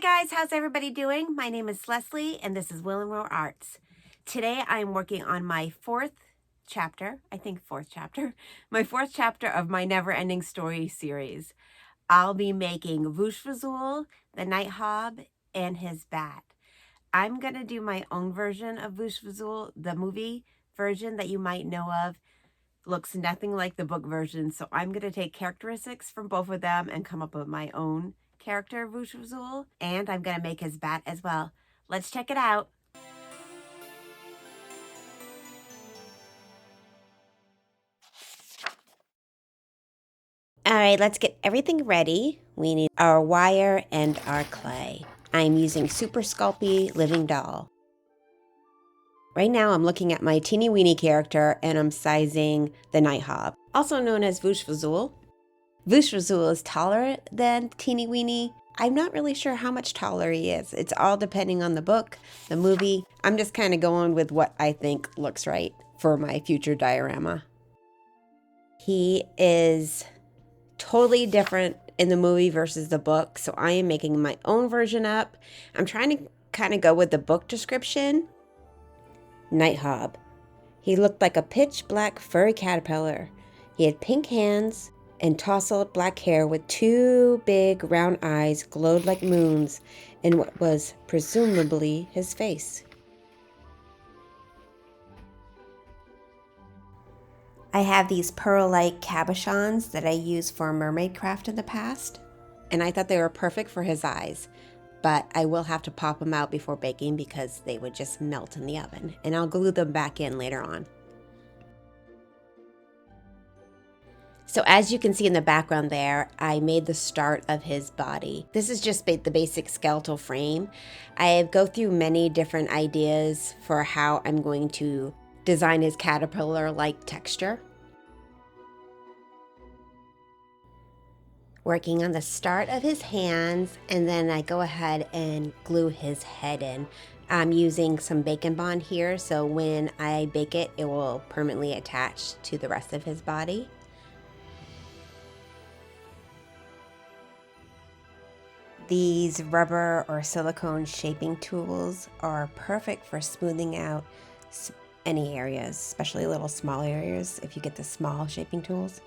Hi guys, how's everybody doing? My name is Leslie and this is Will and Roar Arts. Today I'm working on my fourth chapter my fourth chapter of My NeverEnding Story Series. I'll be making Vooshvazool, the Night Hob, and his bat. I'm going to do my own version of Vooshvazool, the movie version that you might know of. Looks nothing like the book version, so I'm going to take characteristics from both of them and come up with my own character, Vooshvazool, and I'm going to make his bat as well. Let's check it out. All right, let's get everything ready. We need our wire and our clay. I'm using Super Sculpey Living Doll. Right now I'm looking at my teeny weeny character and I'm sizing the Night Hob, also known as Vooshvazool. Vooshvazool is taller than teeny weeny. I'm not really sure how much taller he is. It's all depending on the book, the movie. I'm just kind of going with what I think looks right for my future diorama. He is totally different in the movie versus the book, so I am making my own version up. I'm trying to kind of go with the book description. Night Hob. He looked like a pitch black furry caterpillar. He had pink hands and tousled black hair with two big round eyes glowed like moons in what was presumably his face. I have these pearl-like cabochons that I used for mermaid craft in the past, and I thought they were perfect for his eyes, but I will have to pop them out before baking because they would just melt in the oven, and I'll glue them back in later on. So as you can see in the background there, I made the start of his body. This is just the basic skeletal frame. I go through many different ideas for how I'm going to design his caterpillar-like texture. Working on the start of his hands, and then I go ahead and glue his head in. I'm using some bacon bond here, so when I bake it, it will permanently attach to the rest of his body. These rubber or silicone shaping tools are perfect for smoothing out any areas, especially little small areas if you get the small shaping tools.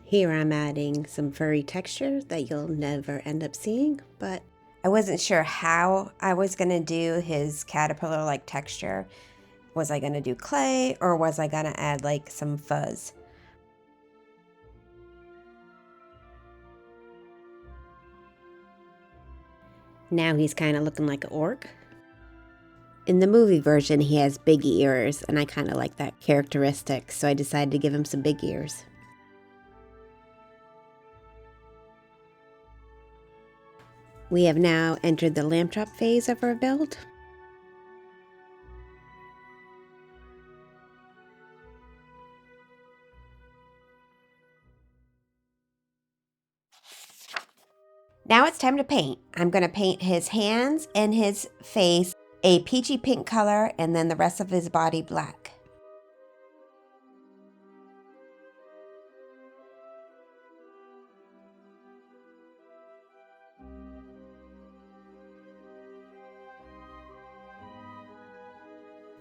Here I'm adding some furry texture that you'll never end up seeing, but I wasn't sure how I was going to do his caterpillar-like texture. Was I going to do clay or was I going to add like some fuzz? Now he's kind of looking like an orc. In the movie version, he has big ears, and I kind of like that characteristic, so I decided to give him some big ears. We have now entered the lamb chop phase of our build. Now it's time to paint. I'm going to paint his hands and his face a peachy pink color, and then the rest of his body black.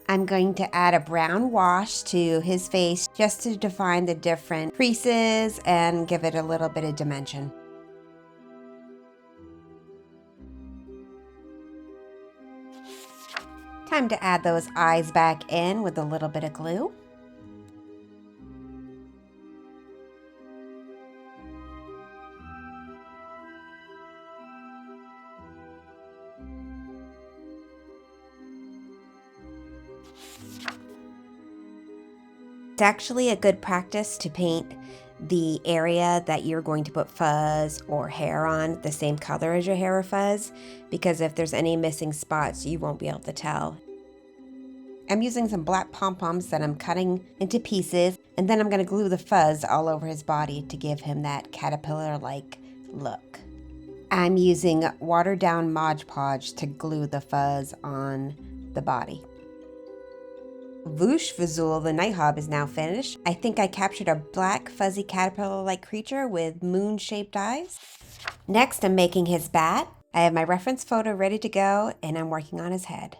I'm going to add a brown wash to his face just to define the different creases and give it a little bit of dimension. Time to add those eyes back in with a little bit of glue. It's actually a good practice to paint the area that you're going to put fuzz or hair on the same color as your hair or fuzz, because if there's any missing spots, you won't be able to tell. I'm using some black pom-poms that I'm cutting into pieces, and then I'm going to glue the fuzz all over his body to give him that caterpillar-like look. I'm using watered down Mod Podge to glue the fuzz on the body. Vooshvazool, the night hob, is now finished. I think I captured a black fuzzy caterpillar-like creature with moon-shaped eyes. Next, I'm making his bat. I have my reference photo ready to go, and I'm working on his head.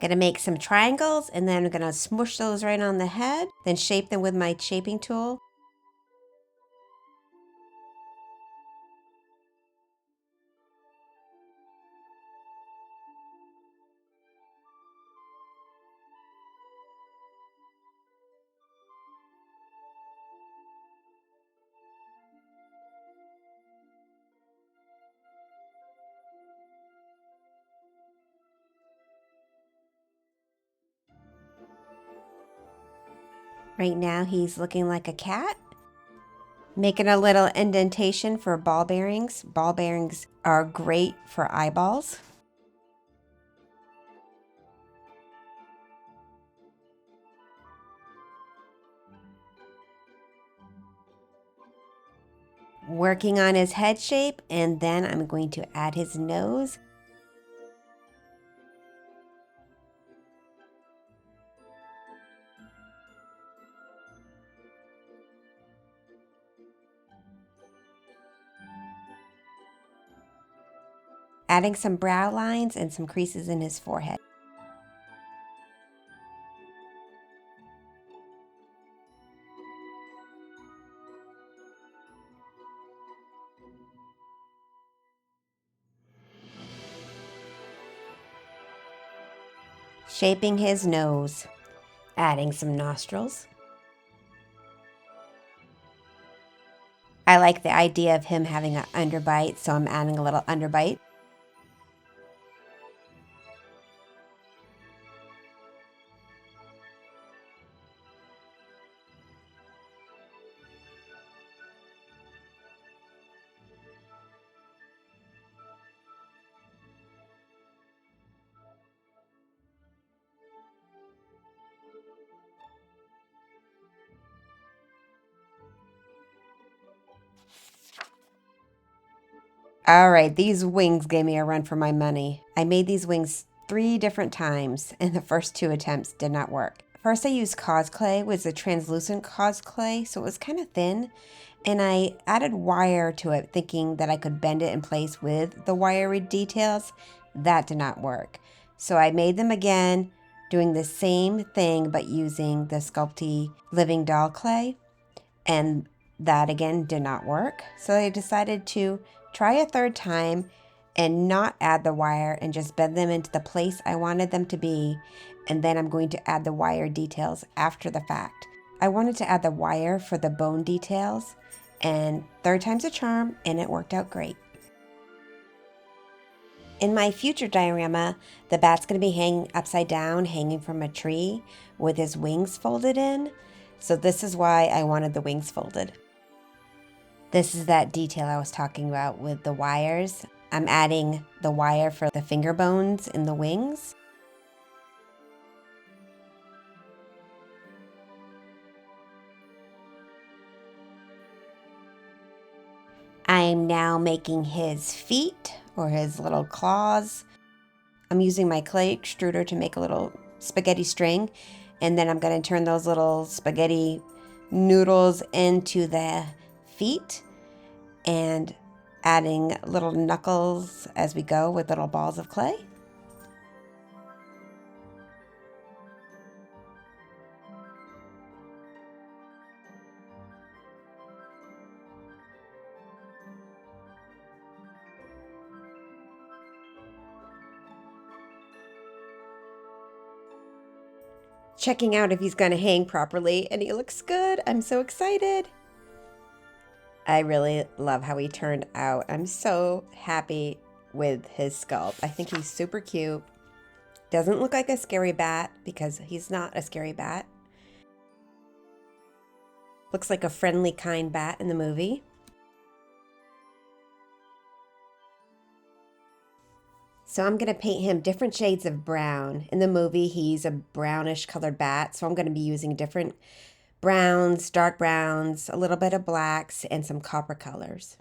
Gonna make some triangles, and then I'm gonna smush those right on the head, then shape them with my shaping tool. Right now he's looking like a cat. Making a little indentation for ball bearings. Ball bearings are great for eyeballs. Working on his head shape, and then I'm going to add his nose. Adding some brow lines and some creases in his forehead. Shaping his nose. Adding some nostrils. I like the idea of him having an underbite, so I'm adding a little underbite. All right, these wings gave me a run for my money. I made these wings 3 different times, and the first 2 attempts did not work. First, I used cosplay, was a translucent cosplay, so it was kind of thin, and I added wire to it, thinking that I could bend it in place with the wiry details. That did not work. So I made them again, doing the same thing, but using the Sculpty living doll clay, and that again did not work. So I decided to try a 3rd time and not add the wire and just bend them into the place I wanted them to be. And then I'm going to add the wire details after the fact. I wanted to add the wire for the bone details, and 3rd time's a charm, and it worked out great. In my future diorama, the bat's going to be hanging upside down, hanging from a tree with his wings folded in. So this is why I wanted the wings folded. This is that detail I was talking about with the wires. I'm adding the wire for the finger bones in the wings. I'm now making his feet, or his little claws. I'm using my clay extruder to make a little spaghetti string, and then I'm going to turn those little spaghetti noodles into the feet and adding little knuckles as we go with little balls of clay. Checking out if he's going to hang properly, and he looks good. I'm so excited. I really love how he turned out. I'm so happy with his sculpt. I think he's super cute. Doesn't look like a scary bat because he's not a scary bat. Looks like a friendly, kind bat in the movie. So I'm going to paint him different shades of brown. In the movie, he's a brownish colored bat, so I'm going to be using different browns, dark browns, a little bit of blacks, and some copper colors.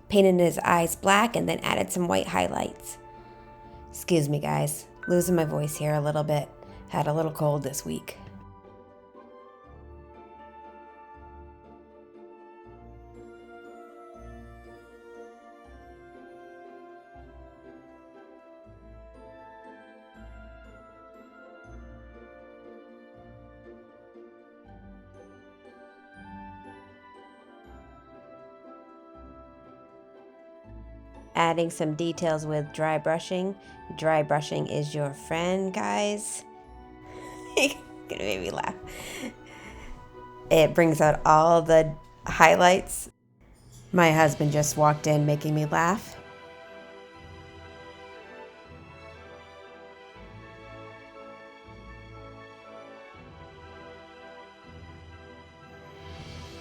Painted his eyes black and then added some white highlights. Excuse me, guys. Losing my voice here a little bit. Had a little cold this week. Adding some details with dry brushing. Dry brushing is your friend, guys. Gonna make me laugh. It brings out all the highlights. My husband just walked in making me laugh.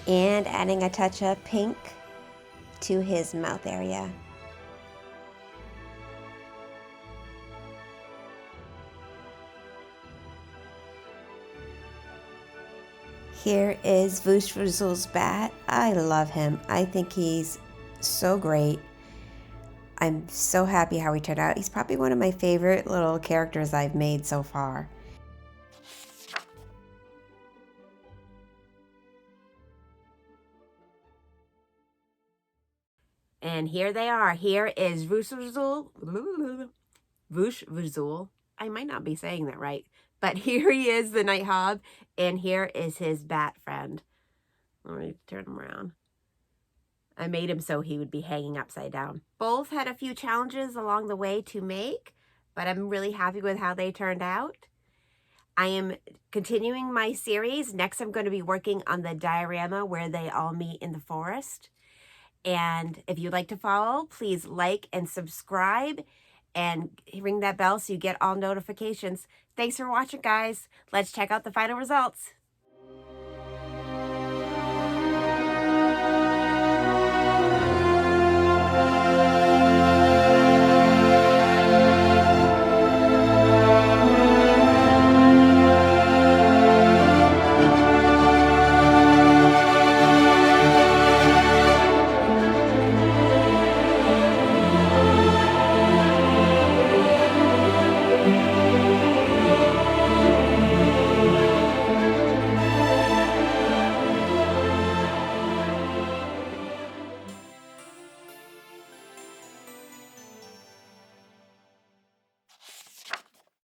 And adding a touch of pink to his mouth area. Here is Vooshvazool's bat. I love him. I think he's so great. I'm so happy how he turned out. He's probably one of my favorite little characters I've made so far. And here they are. Here is Vooshvazool. Vooshvazool. I might not be saying that right. But here he is, the Night Hob. And here is his bat friend. Let me turn him around. I made him so he would be hanging upside down. Both had a few challenges along the way to make, but I'm really happy with how they turned out. I am continuing my series. Next, I'm going to be working on the diorama where they all meet in the forest. And if you'd like to follow, please like and subscribe and ring that bell so you get all notifications. Thanks for watching, guys. Let's check out the final results.